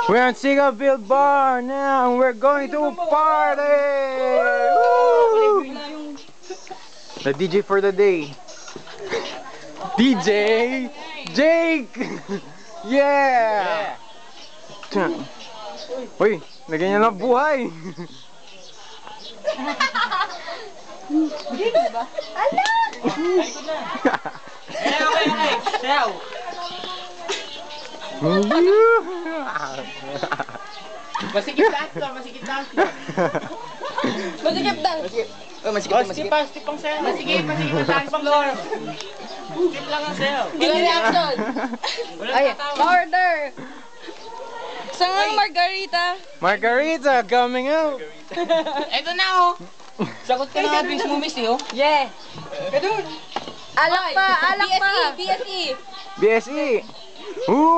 We're on Seagoville Bar now and we're going to party! Woo! The DJ for the day. DJ Jake! Yeah! Uy, lagyan niya ng buhay! Ala! Okay. Sayaw. Masikip dance lang. Masikip ang sayaw. Masikip ang dance floor. Skip lang ang sayaw. Walang reaction. Ay, order. Isang margarita. Margarita coming out! Eto na oh. Sagot ka na Vince Movies eh oh. Yeah. Alak pa. BSE. BSE! Woo!